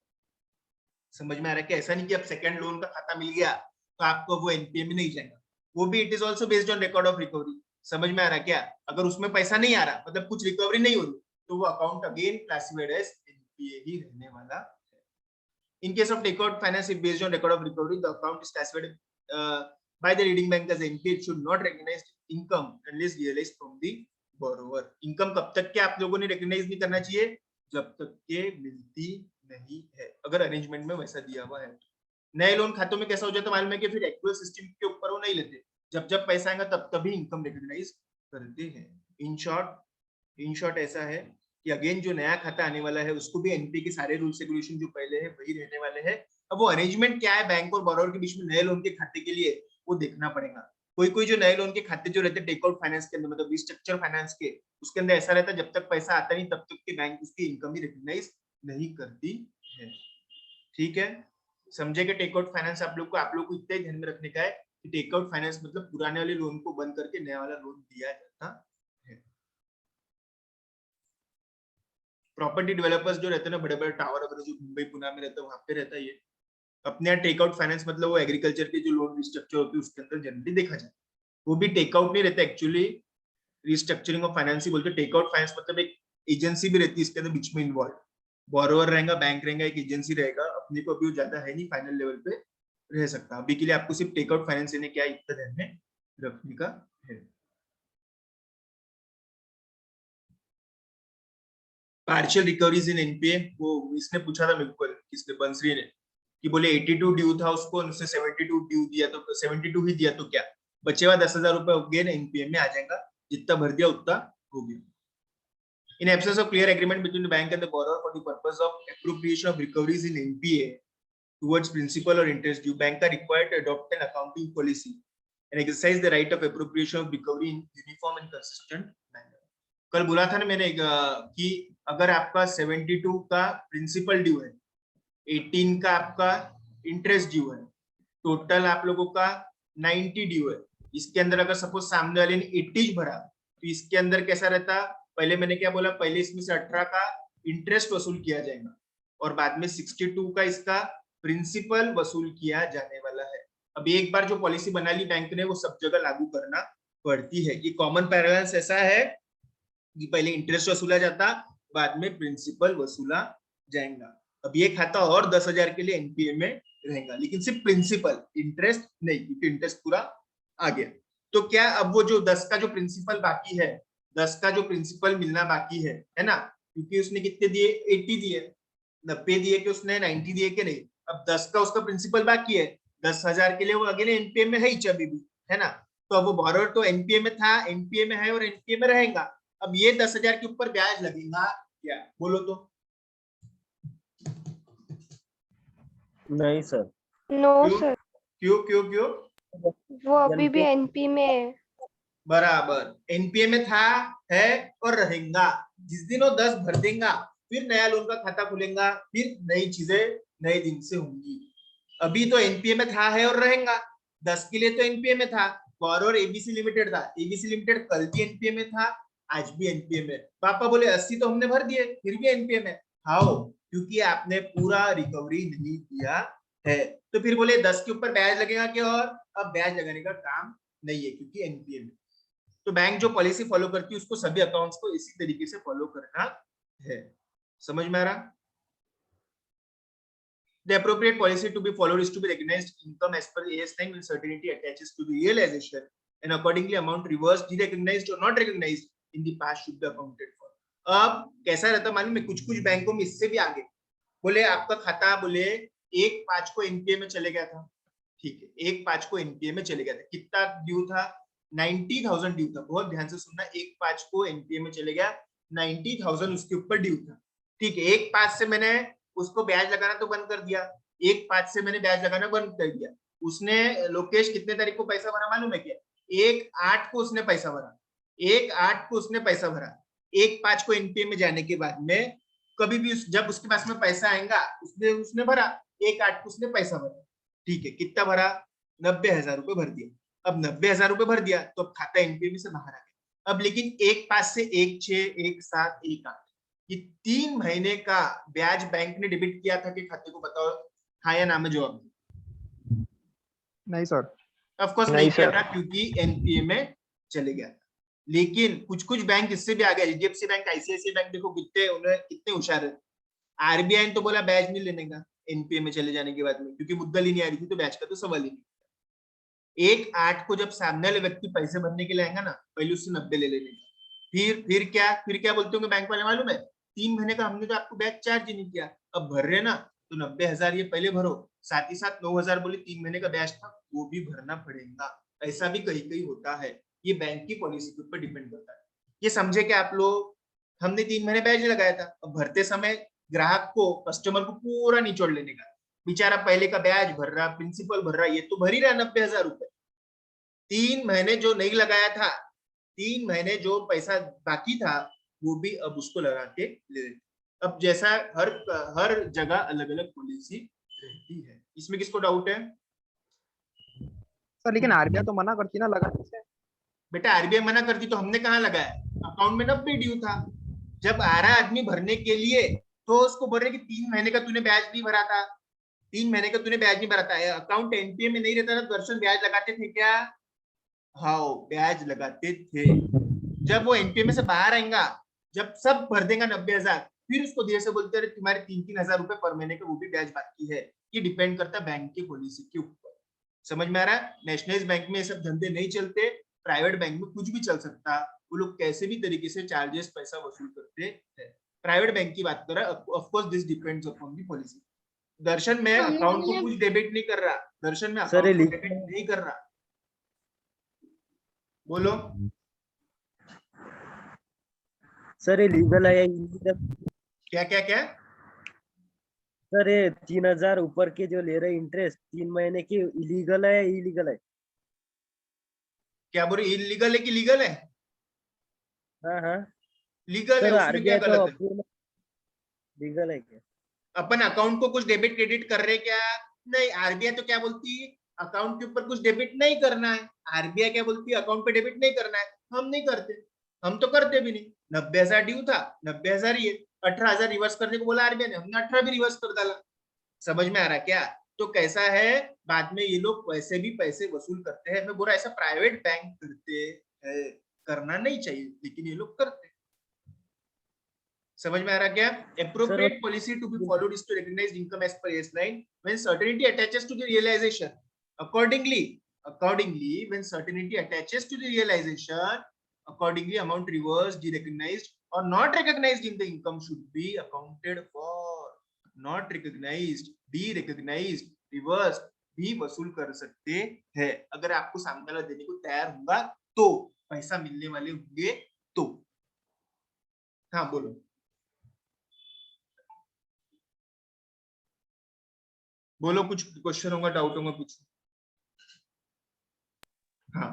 [SPEAKER 1] समझ में आ रहा है कि ऐसा नहीं कि अब सेकंड लोन का खाता मिल गया तो आपको वो एनपीए में नहीं जाएगा, वो भी it is also based on record of recovery. समझ में आ रहा है क्या? अगर उसमें पैसा नहीं आ रहा मतलब कुछ रिकवरी नहीं हो रही तो वो account again classified as NPA ही रहने वाला है। In case of takeout finance, if based on record of recovery, the account is classified by the leading bank as NPA, it should not recognize income unless realized from the borrower. Income कब तक के आप लोगों ने recognize नहीं करना चाहिए? जब तक के मिलती नहीं है, अगर अरेंजमेंट में वैसा दिया हुआ है। नए लोन खातों में कैसा हो जाता है मालूम है कि फिर एक्चुअल सिस्टम के ऊपर वो नहीं लेते, जब जब पैसा आएगा तब तभी इनकम रिकॉग्नाइज करते हैं। इन शॉर्ट ऐसा है कि अगेन जो नया खाता आने वाला है उसको भी एनपीए के सारे रूल्स रेगुलेशन जो पहले है वही रहने वाले हैं। अब वो अरेंजमेंट क्या है बैंक और बोरोवर के बीच में नए लोन के खाते के लिए वो देखना पड़ेगा। कोई जो नए लोन के खाते जो रहते हैं टेकआउट फाइनेंस के अंदर मतलब रिस्ट्रक्चर फाइनेंस के, उसके अंदर ऐसा रहता है जब तक पैसा आता नहीं तब तक के बैंक उसकी इनकम ही रिकॉग्नाइज नहीं करती है। ठीक है, समझे कि टेकआउट फाइनेंस आप लोग को इतना ही ध्यान में रखने का है कि टेकआउट फाइनेंस मतलब पुराने वाले लोन को बंद करके नया वाला लोन दिया जाता है। प्रॉपर्टी डेवलपर्स जो रहते हैं ना, बड़े बड़े टावर वगैरह जो मुंबई पुणे में रहता है वहां पे रहता है ये। अपने यहाँ टेकआउट फाइनेंस मतलब वो एग्रीकल्चर के जो लोन रिस्ट्रक्चर होती है उसके अंदर जनरली देखा जाता है, वो भी टेकआउट नहीं रहता एक्चुअली, रिस्ट्रक्चरिंग ऑफ फाइनेंस ही बोलते हैं। टेकआउट फाइनेंस मतलब एक एजेंसी भी रहती है इसके अंदर बीच में इन्वॉल्व, बोरोवर रहेगा, बैंक रहेगा, एक एजेंसी रहेगा। अपने को अभी ज्यादा है नहीं, फाइनल लेवल पे रह सकता। अभी के लिए आपको सिर्फ टेकआउट फाइनेंस ने क्या इतना ध्यान में रखने का है। पार्शियल रिकवरीज इन एनपीए, वो इसने पूछा था मेरे को, किसने, बंसरी ने, कि बोले 82 ड्यू था उसको, उनसे 72 ड्यू दिया तो 72 ही दिया तो क्या बचेगा 10,000 रुपए अगेन एनपीए में आ जाएगा, जितना भर दिया उतना हो गया। In absence of clear agreement between the bank and the borrower for the purpose of appropriation of recoveries in NPA towards principal or interest due, bank are required to adopt an accounting policy and exercise the right of appropriation of recovery in uniform and consistent manner. कल बोला था ना मैंने कि अगर आपका 72 का principal due है, 18 का आपका इंटरेस्ट ड्यू है, टोटल आप लोगों का 90 ड्यू है, इसके अंदर अगर सपोज सामने वाले ने 80 भरा तो इसके अंदर कैसा रहता, पहले मैंने क्या बोला, पहले इसमें से 18 का इंटरेस्ट वसूल किया जाएगा और बाद में 62 का इसका प्रिंसिपल वसूल किया जाने वाला है। अब एक बार जो पॉलिसी बना ली बैंक ने वो सब जगह लागू करना पड़ती है। ये कॉमन पैरेलल्स ऐसा है कि पहले इंटरेस्ट वसूला जाता, बाद में प्रिंसिपल वसूला जाएगा। अब ये खाता और 10,000 के लिए एनपीए में रहेगा, लेकिन सिर्फ प्रिंसिपल, इंटरेस्ट नहीं, क्योंकि इंटरेस्ट पूरा आ गया। तो क्या अब वो जो 10 का जो प्रिंसिपल बाकी है, 10 का जो प्रिंसिपल मिलना बाकी है ना, क्योंकि उसने कितने दिए, 80 दिए, 90 दिए कि उसने 90 दिए कि नहीं, अब 10 का उसका प्रिंसिपल बाकी है, 10,000 के लिए वो अगले एनपीए में है ही अभी भी, है ना। तो अब वो बोरोवर तो एनपीए में था, एनपीए में है और एनपीए में रहेगा। अब ये 10,000 के ऊपर ब्याज लगेगा क्या, बोलो तो?
[SPEAKER 5] नहीं सर।
[SPEAKER 2] नो
[SPEAKER 1] क्यों?
[SPEAKER 2] सर,
[SPEAKER 1] क्यों क्यों क्यों?
[SPEAKER 2] वो अभी भी एनपी में है।
[SPEAKER 1] बराबर, एनपीए में था, है और रहेगा। जिस दिन वो 10 भर देगा फिर नया लोन का खाता खुलेगा, फिर नई चीजें नए दिन से होंगी। अभी तो एनपीए में था, है और रहेगा। 10 के लिए तो एनपीए में था, बोरोवर एबीसी लिमिटेड था, एबीसी लिमिटेड कल भी एनपीए में था, आज भी एनपीए में। पापा बोले 80 तो हमने भर दिए, फिर भी एनपीए में। हाउ? क्योंकि आपने पूरा रिकवरी नहीं किया है। तो फिर बोले 10 के ऊपर ब्याज लगेगा क्या, और अब ब्याज लगाने का काम नहीं है क्योंकि एनपीए में। तो बैंक जो पॉलिसी फॉलो करती है उसको सभी अकाउंट्स को इसी तरीके से फॉलो करना है। समझ में आ रहा? The appropriate policy to be followed is to be recognized income as per AS 9 when certainty attaches to the realization and accordingly amount reversed, derecognized or not recognized in the past should be accounted for. अब कैसा रहता मालूम है, कुछ बैंकों में इससे भी आगे बोले आपका खाता बोले 1/5 को एनपीए में चले गया था, ठीक है, 1/5 को एनपीए में चले गया था। कितना ड्यू था? 90,000 ड्यू था। बहुत ध्यान से सुनना, 1/5 को एनपीए में चले गया, 90,000 उसके ऊपर ड्यू था, ठीक है। 1/5 से मैंने उसको ब्याज लगाना तो बंद कर दिया, 1/5 से मैंने ब्याज लगाना बंद कर दिया। उसने लोकेश कितने तारीख को पैसा भरा मालूम है क्या? 1/8 को उसने पैसा भरा, 1/8 को उसने पैसा भरा, 1/5 को एनपीए में जाने के बाद में कभी भी जब उसके पास में पैसा आएगा उसने उसने भरा, 1/8 को उसने पैसा भरा, ठीक है, कितना भरा, 90,000 रुपए भर दिया। अब 90,000 रुपए भर दिया तो अब खाता एनपीए में से बाहर आ गया। अब लेकिन 1/5 से 1/6, 1/7, 1/8 ये 3 महीने का ब्याज बैंक ने डेबिट किया था कि खाते को, बताओ हाँ या ना में जवाब।
[SPEAKER 4] नहीं सर।
[SPEAKER 1] ऑफ कोर्स नहीं किया था क्योंकि एनपीए में चले गया था। लेकिन कुछ कुछ बैंक इससे भी आ गए, एचडीएफसी बैंक, आईसीआईसीआई बैंक, देखो कितने उन्हें कितने होशियार है। आरबीआई ने तो बोला ब्याज नहीं लेने का एनपीए में चले जाने के बाद में, क्योंकि मुद्दल ही नहीं आ रही थी तो ब्याज का तो सवाल ही नहीं। 1/8 को जब सामने वाले व्यक्ति पैसे भरने के लिए आएगा ना, पहले उससे 90 ले लेने का। फिर क्या बोलते होंगे बैंक वाले मालूम है, 3 महीने का हमने तो आपको ब्याज चार्ज ही नहीं किया, अब भर रहे ना तो 90,000 ये पहले भरो, साथ ही साथ 9,000 बोले 3 महीने का ब्याज था वो भी भरना पड़ेगा। ऐसा भी कहीं कहीं होता है, ये बैंक की पॉलिसी के ऊपर डिपेंड करता है। ये समझे कि आप लोग, हमने 3 महीने ब्याज लगाया था, अब भरते समय ग्राहक को, कस्टमर को पूरा निचोड़ लेने का, बेचारा पहले का ब्याज भर रहा, प्रिंसिपल भर रहा, ये तो भर ही रहा 90,000 रुपए। 3 महीने जो नहीं लगाया था, 3 महीने जो पैसा बाकी था वो भी अब उसको लगा के ले लेते। अब जैसा हर जगह अलग अलग पॉलिसी रहती है, इसमें किसको डाउट है?
[SPEAKER 4] सर लेकिन आरबीआई तो मना करती ना लगाने से।
[SPEAKER 1] बेटा आरबीआई मना करती तो हमने कहाँ लगाया, अकाउंट में 90 ड्यू था, जब आ रहा आदमी भरने के लिए तो उसको बोल रहे कि 3 महीने का तूने ब्याज नहीं भरा था, 3 महीने का तूने ब्याज नहीं भरा था। अकाउंट एनपीए में नहीं रहता था, दर्शन ब्याज लगाते थे क्या? हाँ ब्याज लगाते थे। जब वो एनपीए में से बाहर आएगा, जब सब भर देगा 90,000, फिर उसको धीरे से बोलते रहे तुम्हारे 3-3 हजार रुपए पर महीने का वो भी ब्याज बाकी है। ये डिपेंड करता है बैंक की पॉलिसी के ऊपर। समझ में आ रहा है? नेशनलाइज बैंक में ये सब धंधे नहीं चलते, प्राइवेट बैंक में कुछ भी चल सकता, वो लोग कैसे भी तरीके से चार्जेस पैसा वसूल करते हैं। प्राइवेट बैंक की बात कर रहा है, of course this depends upon the policy. दर्शन में अकाउंट को कुछ डेबिट नहीं कर रहा, दर्शन में अकाउंट को डेबिट नहीं कर रहा। बोलो
[SPEAKER 5] सर ये लीगल है या इलीगल?
[SPEAKER 1] क्या क्या क्या?
[SPEAKER 5] सर ये 3,000 ऊपर के जो ले रहे इंटरेस्ट 3 महीने की, इलीगल है या इलीगल है?
[SPEAKER 1] क्या बोल रहे, इलीगल है कि लीगल है?
[SPEAKER 5] हाँ
[SPEAKER 1] लीगल है,
[SPEAKER 5] सर
[SPEAKER 1] उसमें क्या
[SPEAKER 5] आरबीआई
[SPEAKER 1] गलत है?
[SPEAKER 5] तो लीगल है क्या?
[SPEAKER 1] अपन अकाउंट को कुछ डेबिट क्रेडिट कर रहे क्या? नहीं, आरबीआई तो क्या बोलती है, अकाउंट के ऊपर कुछ डेबिट नहीं करना है। आरबीआई क्या बोलती है, अकाउंट पे डेबिट नहीं करना है। हम नहीं करते, हम तो करते भी नहीं। 90,000 ड्यू था, 90,000 ये 18,000 रिवर्स करने को बोला आरबीआई ने, हमने 18 भी रिवर्स कर डाला। समझ में आ रहा क्या? तो कैसा है, बाद में ये लोग वैसे भी पैसे वसूल करते हैं। मैं बोल रहा ऐसा प्राइवेट बैंक करते हैं, करना नहीं चाहिए लेकिन ये लोग करते हैं। समझ में आ रहा क्या? Appropriate policy to be followed is to recognize income as per S9 when certainty attaches to the realization. Accordingly, when certainty attaches to the realization, accordingly amount reversed, derecognized or not recognized in the income should be accounted for. Not recognized, derecognized, reversed भी वसूल कर सकते हैं अगर आपको सामने वाला देने को तैयार होगा तो, पैसा मिलने वाले होंगे तो। हाँ बोलो। बोलो, कुछ क्वेश्चन होगा, डाउट होगा कुछ? हाँ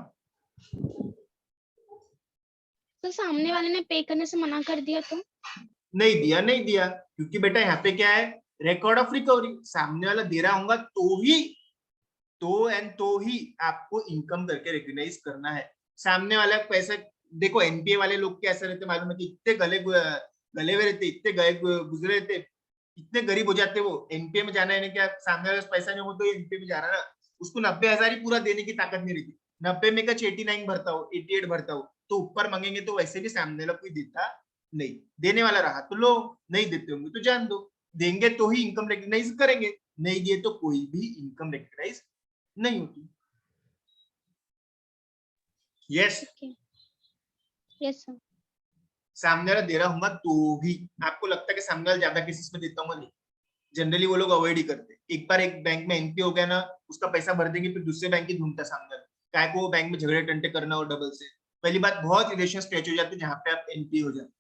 [SPEAKER 2] तो सामने वाले ने पे करने से मना कर दिया तो?
[SPEAKER 1] नहीं दिया क्योंकि बेटा यहाँ पे क्या है, रिकॉर्ड ऑफ रिकवरी। सामने वाला दे रहा होगा तो ही आपको इनकम करके रिकॉग्नाइज करना है। सामने वाला पैसा देखो, एनपीए वाले लोग कैसे रहते मालूम है कि इतने गले हुए रहते, इतने गए गुजरे रहते, इतने गरीब हो जाते वो। एनपीए में जाना है क्या, सामने वाले पैसा नहीं हो तो एनपीए में जा रहा ना, उसको 90,000 ही पूरा देने की ताकत नहीं रहती। 90 में का 89 भरता हो, 88 भरता हो तो ऊपर मांगेंगे तो वैसे भी सामने वाला कोई देता नहीं। देने वाला रहा तो लो, नहीं देते होंगे तो जान दो। देंगे तो ही इनकम रिकॉग्नाइज करेंगे, नहीं दिए तो कोई भी इनकम रिकॉग्नाइज नहीं होती। Yes
[SPEAKER 2] yes sir.
[SPEAKER 1] सामने वाला दे रहा हूँ तो भी आपको लगता है कि सामने वाला ज्यादा केसेस में देता हूँ, नहीं, जनरली वो लोग अवॉइड ही करते। एक बार एक बैंक में एनपी हो गया ना, उसका पैसा भर देंगे, फिर दूसरे बैंक की ढूंढता सामने वाला, काय को बैंक में झगड़े टंटे करना और डबल से। पहली बात, बहुत रिलेशन स्ट्रेच हो जाते हैं जहाँ पे आप एनपी हो जाते।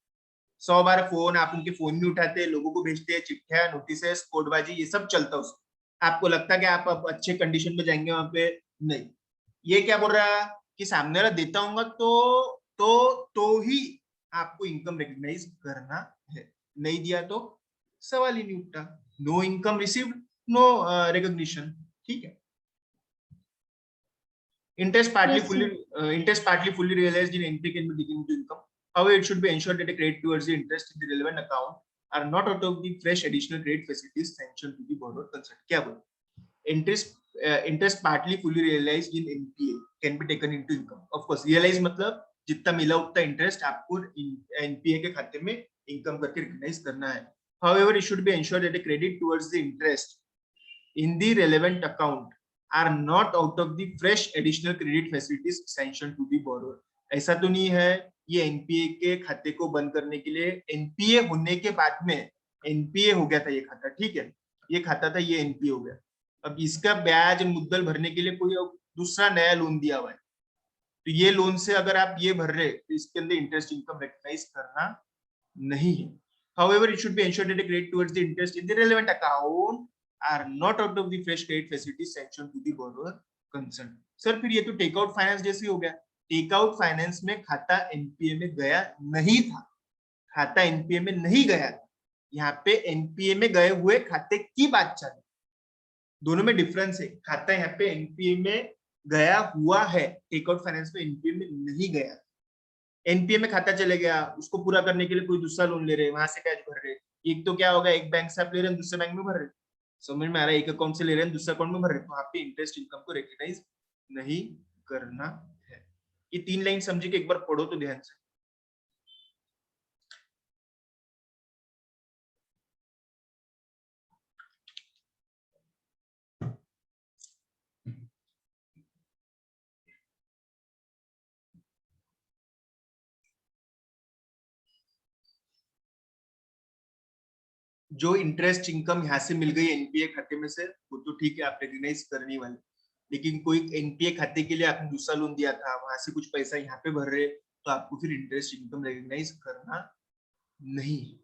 [SPEAKER 1] 100 बार फोन आप उनके फोन में उठाते, लोगों को भेजते हैं चिट्ठियां, नोटिस, कोडबाजी, ये सब चलता है उसमें। आपको लगता है कि आप अच्छे कंडीशन में जाएंगे वहां पे, नहीं। ये क्या बोल रहा है कि सामने वाला देता हूँ तो तो ही आपको इनकम रिकॉग्नाइज करना है, नहीं दिया तो सवाल ही नहीं उठता। No income received, no recognition. ठीक है। Interest partly
[SPEAKER 2] Yes,
[SPEAKER 1] fully realized in NPA can be taken into income. However, it should be ensured that the credit towards the interest in the relevant account are not out of the fresh additional credit facilities sanctioned to the borrower concerned. क्या बोल? Interest partly fully realized in NPA can be taken into income. Of course, realize मतलब जितना मिला उतना interest आपको NPA के खाते में इनकम करके रिकॉग्नाइज करना है. However, it should be ensured that the credit towards the interest in the relevant account are not out of the fresh additional credit facilities sanctioned to the borrower. ऐसा तो नहीं है ये एनपीए के खाते को बंद करने के लिए, एनपीए होने के बाद में एनपीए हो गया था ये खाता, ठीक है, ये खाता था, ये एनपीए हो गया, अब इसका ब्याज मुद्दल भरने के लिए कोई दूसरा नया लोन दिया हुआ है, तो ये लोन से अगर आप ये भर रहे तो इसके अंदर इंटरेस्ट इनकम रिकॉग्नाइज करना नहीं है. However, it should be ensured that the credit towards the interest in the relevant account are not out of the fresh credit facilities sanctioned to the borrower concerned. Sir फिर ये तो take out finance जैसे हो गया. Take out finance में खाता NPA में गया नहीं था, खाता एनपीए में नहीं गया था, यहाँ पे एनपीए में गए हुए खाते की बात चल रही, दोनों में डिफरेंस है. खाता यहाँ पे एनपीए में गया हुआ है, टेक आउट फाइनेंस में एनपीए में नहीं गया. एनपीए में खाता चले गया, उसको पूरा करने के लिए कोई दूसरा लोन ले रहे, वहां से ब्याज भर रहे. एक तो क्या होगा, एक बैंक से आप ले रहे हैं, दूसरे बैंक में भर रहे, समझ में आ रहा है, एक अकाउंट से ले रहे हैं, दूसरे अकाउंट में भर रहे, तो आप पे इंटरेस्ट इनकम को रिकॉग्नाइज नहीं करना है. ये 3 लाइन समझे कि एक बार पढ़ो तो ध्यान से. जो इंटरेस्ट इनकम यहाँ से मिल गई एनपीए खाते में से, वो तो ठीक है, आप रिकॉग्नाइज करने वाले, लेकिन कोई एनपीए खाते के लिए आपने दूसरा लोन दिया था, वहां से कुछ पैसा यहाँ पे भर रहे, तो आपको फिर इंटरेस्ट इनकम रिकॉग्नाइज करना नहीं.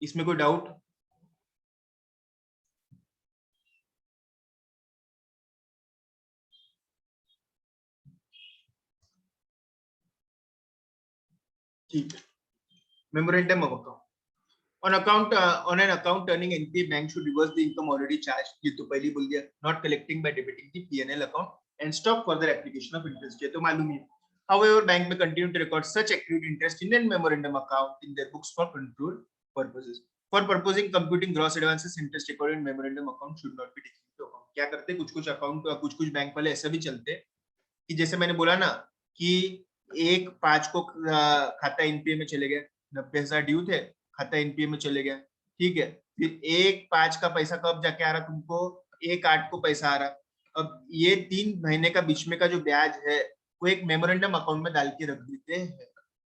[SPEAKER 1] इसमें कोई डाउट? ठीक है. Memorandum of account. On an account turning NPA, bank should reverse the income already charged. ये तो पहले बोल दिया. Not collecting by debiting the P&L account and stop further application of interest. ये तो मालूम ही है. However, bank may continue to record such accrued interest in a memorandum account in their books for control purposes. For purposing computing gross advances, interest recorded in memorandum account should not be taken into account. क्या करते हैं कुछ account, कुछ bank वाले ऐसे भी चलते कि जैसे मैंने बोला ना कि 1/5 को खाता एनपीए में चले गए, 90,000 ड्यू थे, खाता एनपीए में चले गया, ठीक है, फिर 1/5 का पैसा कब जाके आ रहा तुमको, 1/8 को पैसा आ रहा. अब ये 3 महीने का बीच में का जो ब्याज है वो एक मेमोरेंडम अकाउंट में डाल के रख देते हैं.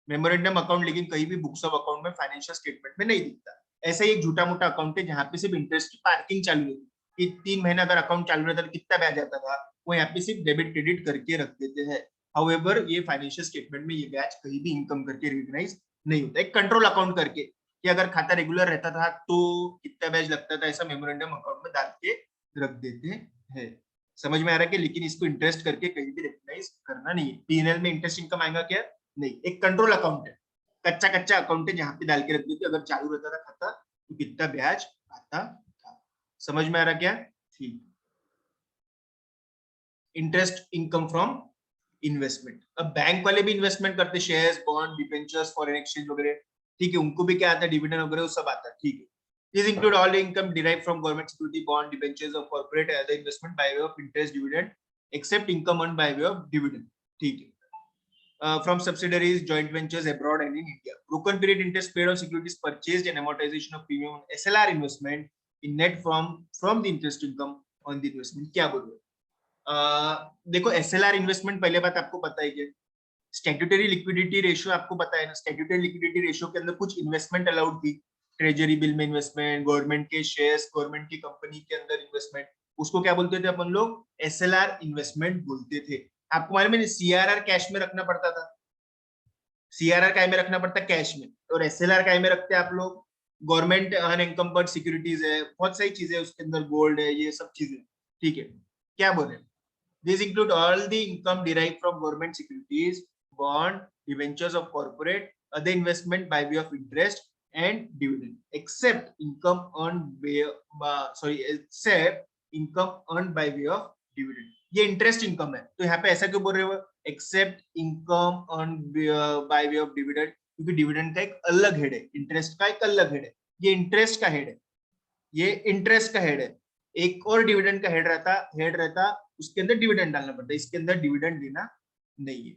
[SPEAKER 1] मेमोरेंडम अकाउंट लेकिन कहीं भी बुक्स ऑफ अकाउंट में, फाइनेंशियल स्टेटमेंट में नहीं दिखता. ऐसा ही एक झूठा मोटा अकाउंट है जहाँ पे सिर्फ इंटरेस्ट की पार्किंग चालू है कि 3 महीना अगर अकाउंट चालू रहता तो कितना ब्याज आता था, वो यहाँ पे सिर्फ डेबिट क्रेडिट करके रख देते हैं. हाउएवर ये फाइनेंशियल स्टेटमेंट में ये ब्याज कहीं भी इनकम करके रिकॉग्नाइज नहीं होता. एक कंट्रोल अकाउंट करके कि अगर खाता रेगुलर रहता था तो कितना ब्याज लगता था, ऐसा मेमोरेंडम अकाउंट में डाल के रख देते हैं. समझ में आ रहा है कि, लेकिन इसको इंटरेस्ट करके कहीं भी रिकॉग्नाइज करना नहीं है. पीएनएल में इंटरेस्ट इनकम आएगा क्या? नहीं. एक कंट्रोल अकाउंट है, कच्चा अकाउंट है जहां पे डाल के रख देते, अगर चालू रहता था खाता तो कितना ब्याज आता था. समझ में आ रहा क्या? ठीक. Interest income from investment. अब बैंक वाले भी इन्वेस्टमेंट करते, shares, bond, debentures, foreign exchange वगैरह, ठीक है, उनको भी क्या आता है, डिविडेंड वगैरह वो सब आता है, ठीक है. These include all income derived from government security, bond, debentures of corporate and other investment by way of interest, dividend, except income earned by way of dividend, ठीक है. From subsidiaries, joint ventures abroad and in India. Broken period interest paid on securities purchased and amortization of premium on SLR investment in net from the interest income on the investment. क्या बोल रहे हो? देखो SLR investment, पहले बात आपको पता है कि स्टैट्यूटरी लिक्विडिटी रेशियो आपको पता है ना. स्टैट्यूटरी लिक्विडिटी रेशियो के अंदर कुछ इन्वेस्टमेंट अलाउड थी, ट्रेजरी बिल में इन्वेस्टमेंट, गवर्नमेंट के शेयर्स, गवर्नमेंट की कंपनी के अंदर इन्वेस्टमेंट, उसको क्या बोलते थे अपन लोग? एसएलआर इन्वेस्टमेंट बोलते थे. आपको मालूम है सीआरआर कैश में रखना पड़ता था, सीआरआर काय में रखना पड़ता, कैश में, और एसएलआर काय में रखते आप लोग? गवर्नमेंट अनएनकम्बर्ड सिक्योरिटीज है, बहुत सारी चीजें उसके अंदर, गोल्ड है, ये सब चीजें, ठीक है. क्या बोल रहे हैं? These include all the income derived from government securities, bond, debentures of corporate, other investment by way of interest and dividend, except income earned by way of dividend. ये इंटरेस्ट इनकम है, तो यहाँ पे ऐसा क्यों बोल रहे हो, except income earned by way of dividend, क्योंकि डिविडेंड का एक अलग हेड है, इंटरेस्ट का एक अलग हेड है, ये इंटरेस्ट का हेड है, ये इंटरेस्ट का हेड है, एक और डिविडेंड का हेड रहता उसके अंदर डिविडेंड डालना पड़ता है, इसके अंदर डिविडेंड देना नहीं है.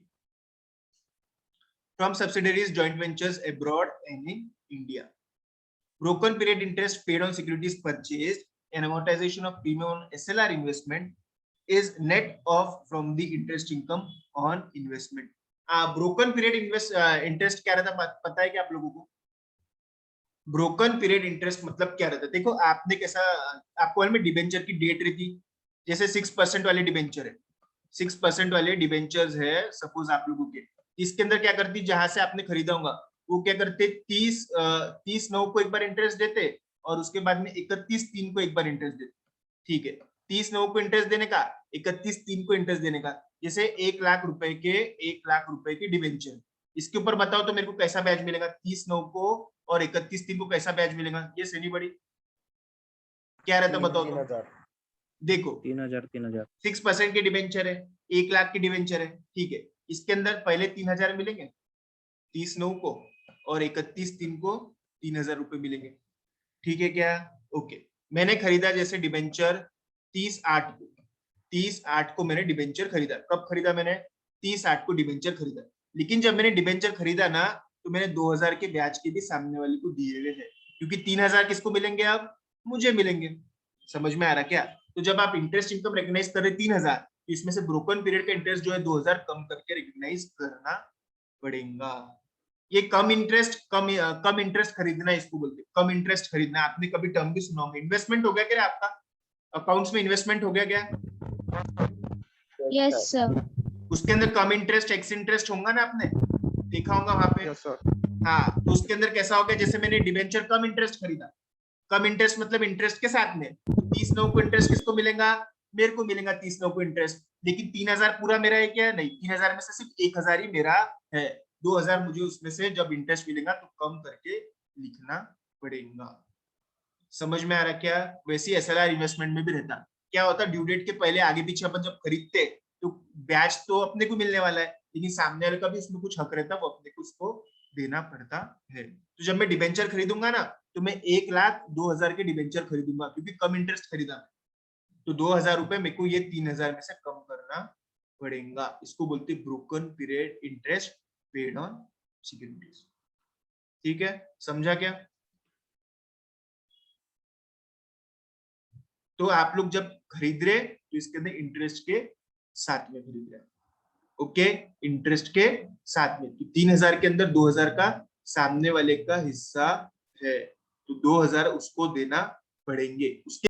[SPEAKER 1] From subsidiaries, joint ventures abroad and in India. Broken period interest paid on securities purchased and amortization of premium on SLR investment is net off from the interest income on investment. Broken period interest क्या रहता पता है क्या आप लोगों को? Broken period interest मतलब क्या रहता है? देखो आपने कैसा, आपको में डिबेंचर की डेट रहती, जैसे 6% वाले डिबेंचर है, 6% वाले डिबेंचर्स है सपोज आप लोगों के, इसके अंदर क्या करती, जहां से आपने खरीदा होगा वो क्या करते, 30/9 को एक बार इंटरेस्ट देते और उसके बाद में 31/3 को एक बार इंटरेस्ट देते. ठीक है, 30/9 को इंटरेस्ट देने का, 31/3 को इंटरेस्ट देने का. जैसे 1 लाख रुपए के डिबेंचर, इसके ऊपर बताओ तो मेरे को कैसा ब्याज मिलेगा, 30/9 को और 31/3 को कैसा ब्याज मिलेगा? ये एनीबॉडी क्या रहता बताओ तो. देखो
[SPEAKER 5] 3,000
[SPEAKER 1] 6% के डिबेंचर है, 1 लाख की डिबेंचर है, ठीक है, इसके अंदर पहले 3,000 मिलेंगे 30/9 को और 31/3 को 3,000 रुपए मिलेंगे. ठीक है क्या? ओके, मैंने खरीदा जैसे डिबेंचर 30/8 को मैंने डिबेंचर खरीदा. कब खरीदा मैंने? 30/8 को डिबेंचर खरीदा. लेकिन जब मैंने डिबेंचर खरीदा ना, तो मैंने 2,000 के ब्याज के भी सामने वाले को दिए हुए हैं, क्योंकि 3,000 किसको मिलेंगे? अब मुझे मिलेंगे. समझ में आ रहा क्या? तो जब आप इंटरेस्ट इनकम रिकॉग्नाइज कर रहे 3,000, इसमें से ब्रोकन पीरियड का इंटरेस्ट जो है 2,000 कम करके रिकॉग्नाइज करना पड़ेगा. ये कम इंटरेस्ट खरीदना, इसको बोलते हैं कम इंटरेस्ट खरीदना. आपने कभी टर्म भी सुना होगा. इन्वेस्टमेंट हो गया क्या आपका अकाउंट्स में? इन्वेस्टमेंट हो गया क्या?
[SPEAKER 2] Yes sir.
[SPEAKER 1] उसके अंदर कम इंटरेस्ट एक्स इंटरेस्ट होगा ना, आपने देखा होगा वहां पे.
[SPEAKER 4] Yes sir.
[SPEAKER 1] हाँ, तो उसके अंदर कैसा हो गया, जैसे मैंने डिबेंचर कम इंटरेस्ट खरीदा, कम इंटरेस्ट मतलब इंटरेस्ट के साथ में, 30/9 को इंटरेस्ट किसको मिलेगा? मेरे को मिलेगा 30/9 को इंटरेस्ट. लेकिन 3,000 पूरा मेरा है क्या? नहीं, 3,000 में से सिर्फ 1,000 ही मेरा है. 2,000 मुझे उसमें से जब इंटरेस्ट मिलेगा तो कम करके लिखना पड़ेगा. समझ में आ रहा क्या? वैसे एसएलआर इन्वेस्टमेंट में भी रहता. क्या होता, ड्यू डेट के पहले आगे पीछे अपन जब खरीदते तो ब्याज तो अपने को मिलने वाला है, लेकिन सामने वाले का भी उसमें कुछ हक रहता है, वो अपने को उसको देना पड़ता है. तो जब मैं डिबेंचर खरीदूंगा ना, तो मैं 1,02,000 के डिबेंचर खरीदूंगा, क्योंकि कम इंटरेस्ट खरीदा, तो 2,000 रुपए मेरे को ये 3,000 में से कम करना पड़ेगा. इसको बोलते हैं broken period interest paid on securities. ठीक है, समझा क्या? तो आप लोग जब खरीद रहे तो इसके अंदर इंटरेस्ट के साथ में खरीद रहे. ओके, इंटरेस्ट के साथ में. तो 3,000 के अंदर 2,000 का सामने वाले का हिस्सा है, तो 2,000 उसको देना पड़ेंगे. उसके